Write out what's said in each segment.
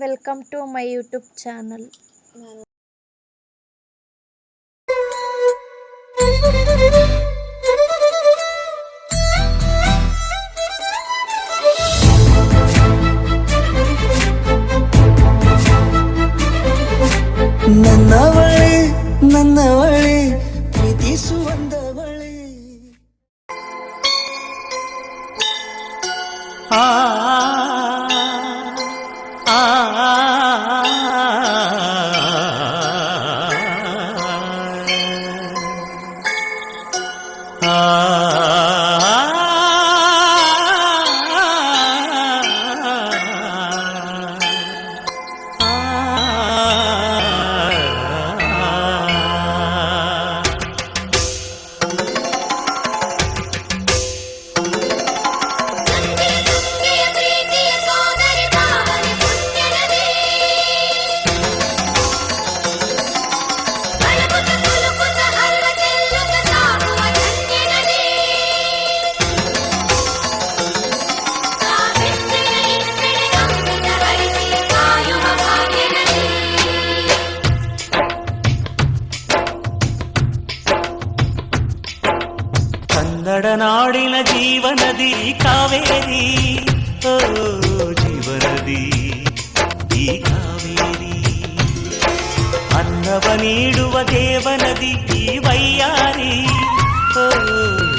welcome to my YouTube channel. ನನ್ನವಳೆ ನನ್ನವಳೆ ಪ್ರೀತಿಸುವಂದವಳೆ ಆ ಆ ಕನ್ನಡ ನಾಡಿನ ಜೀವನದಿ ಕಾವೇರಿ, ಓ ಜೀವನದಿ ಈ ಕಾವೇರಿ, ಅನ್ನವ ನೀಡುವ ದೇವನದಿ ಈ ವೈಯಾರಿ, ಓ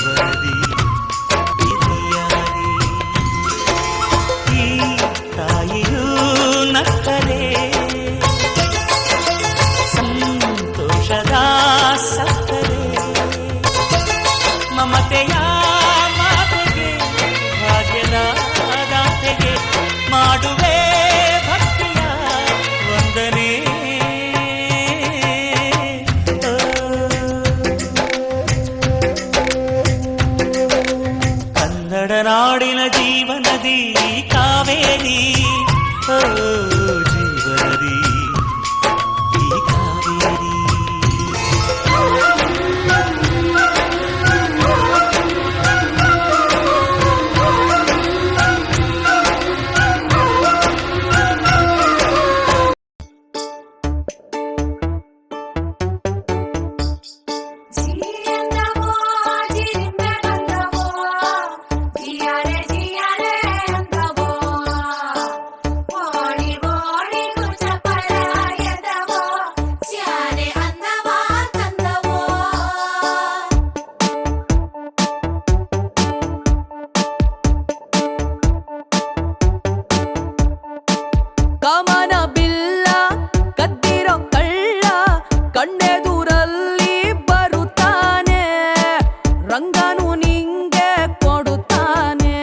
ವರದಿ ಈ ವೈಯಾರಿ. ಈ ತಾಯಿಯೂ ನಕ್ಕರೆ ಸಂತೋಷದ ಸಕ್ಕರೆ, ಮಮತೆಯ ಮಾತೆಗೆ ಭಾಗ್ಯದ ದಾತೆಗೆ ಮಾಡುವೆ ಭಕ್ತಿಯ ವಂದನೆ. ಕನ್ನಡ ನಾಡಿನ ಜೀವನದಿ ಕಾವೇರಿ, ಓ ಜೀವನದಿ ಈ ಕಾವೇರಿ. ಕಮನ ಬಿಲ್ಲ ಕದ್ದಿರೋ ಕಳ್ಳ ಕಣ್ಣೆದುರಲ್ಲಿ ಬರುತ್ತಾನೆ, ರಂಗನು ನಿಂಗೆ ಕೊಡುತ್ತಾನೆ.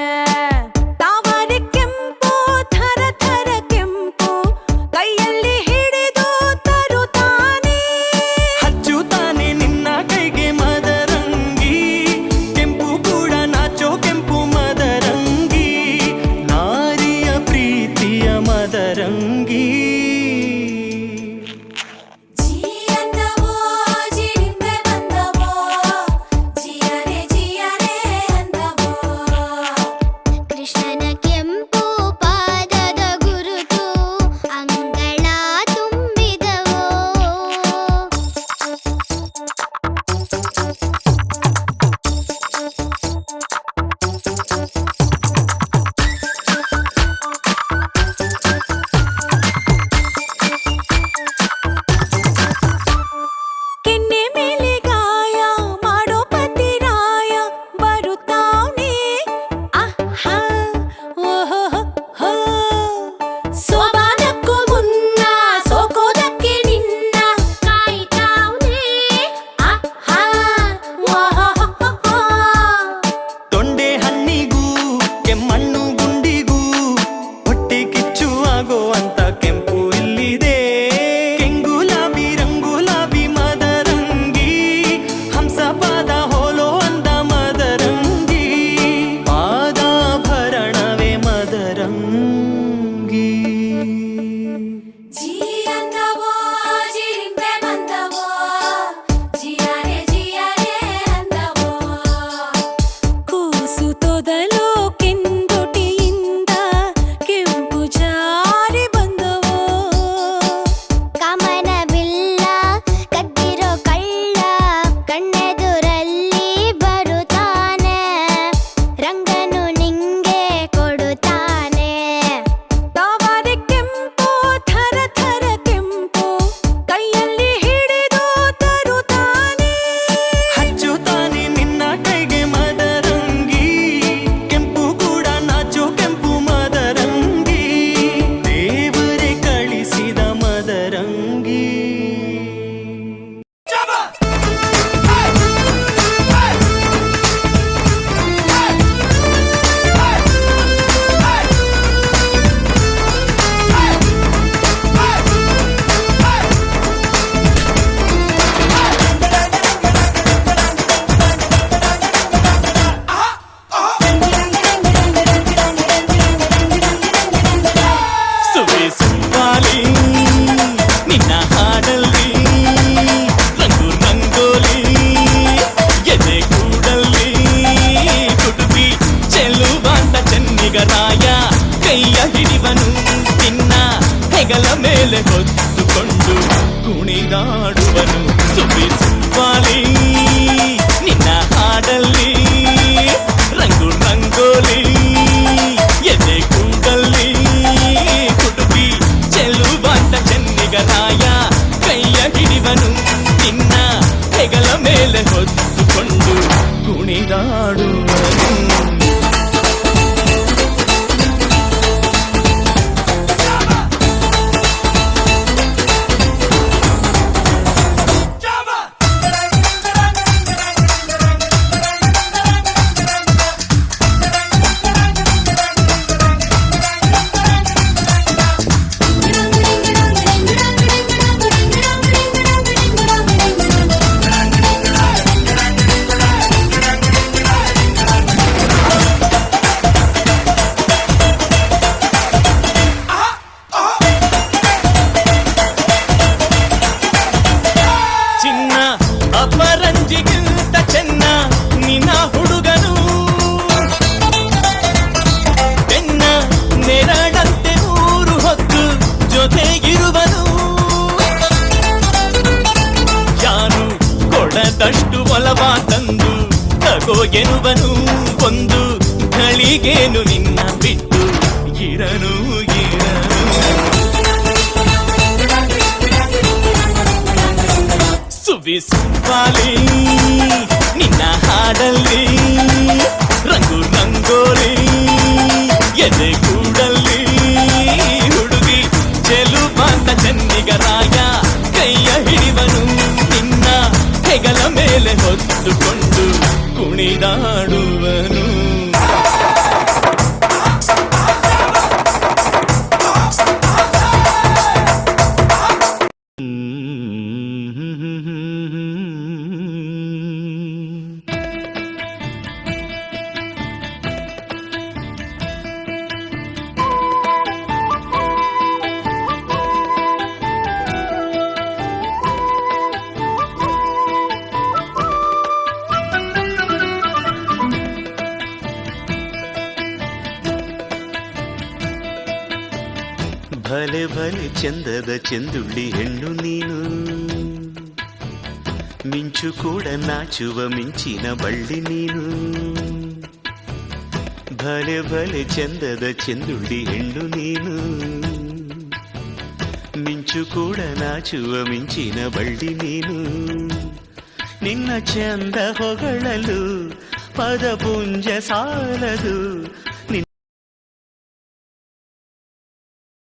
ತಾವರೆ ಕೆಂಪು ಥರ ಥರ ಕೆಂಪು ಕೈಯಲ್ಲಿ ಹಿಡಿದು ತರುತ್ತಾನೆ, ಹಚ್ಚುತ್ತಾನೆ ನಿನ್ನ ಕೈಗೆ ಮದರಂಗಿ, ಕೆಂಪು ಕೂಡ ನಾಚೋ ಕೆಂಪು ಮದರಂಗಿ, ನಾರಿಯ ಪ್ರೀತಿಯ ಮದರಂಗಿ. ಕೃಷ್ಣನ ಕೆಂಪು ಪಾದದ ಗುರುತು ಅಂಗಳ ತುಂಬಿದವೋ, ಸಿಂಪಾಲಿ ನಿನ್ನ ಹಾಡಲ್ಲಿ ರಂಗು ರಂಗೋಲಿ ಎದೆ ಕೂಡಲ್ಲಿ ಕುಟುಕಿ ಚೆಲುವಾಂತ ಚೆನ್ನಿಗರಾಯ ಕೈಯ ಹಿಡಿವನು ನಿನ್ನ ಹೆಗಲ ಮೇಲೆ ಹೊತ್ತುಕೊಂಡು ಕುಣಿದಾಡುವನು ಸುಬ್ಬಿ ಸಿಂಪಾಲಿ ನಿನ್ನ ಹಾಡಲ್ಲಿ ರಂಗು ರಂಗೋಲಿ ಎದೆ ಕೂಡಲ್ಲಿ ಕುಟುಕಿ ಚೆಲುವಾಂತ ಚೆನ್ನಿಗರಾಯ ಕೈಯ ಹಿಡಿವನು ನಿನ್ನ ಹೆಗಲ ಮೇಲೆ ಹೊತ್ತುಕೊಂಡು ಕುಣಿದಾಡುವನು ಚಿನ್ನ ಅಪರಂಜಿಗಿಂತ ಚೆನ್ನ ನಿನ್ನ ಹುಡುಗನು ಬೆನ್ನ ನೆರಳಂತೆ ಮೂರು ಹೊತ್ತು ಜೊತೆಗಿರುವನು ಯಾನು ಕೊಡದಷ್ಟು ಒಲವ ತಂದು ತಗೋ ಎನ್ನುವನು ಒಂದು ಘಳಿಗೇನು ನಿನ್ನ ಬಿಟ್ಟು ಇರನು ಸುವಿ ಸಿಂಪಾಲಿ ನಿನ್ನ ಹಾಡಲ್ಲಿ ರಂಗು ರಂಗೋಲಿ ಎದೆ ಕೂಡಲ್ಲಿ ಹುಡುಗಿ ಚೆಲುವಾಂತ ಚೆನ್ನಿಗರಾಯ ಕೈಯ ಹಿಡಿವನು ನಿನ್ನ ಹೆಗಲ ಮೇಲೆ ಹೊತ್ತುಕೊಂಡು ಕುಣಿದಾಡುವನು ಭಲೆ ಭಲೆ ಚಂದದ ಚೆಂದುಳ್ಳಿ ಹೆಣ್ಣು ನೀನು ಮಿಂಚು ಕೂಡ ನಾಚುವ ಮಿಂಚಿನ ಬಳ್ಳಿ ನೀನು ಭಲೆ ಭಲೆ ಚಂದದ ಚೆಂದುಳ್ಳಿ ಹೆಣ್ಣು ನೀನು ಮಿಂಚು ಕೂಡ ನಾಚುವ ಮಿಂಚಿನ ಬಳ್ಳಿ ನೀನು ನಿನ್ನ ಚಂದ ಹೊಗಳಲು ಪದಪುಂಜ ಸಾಲದು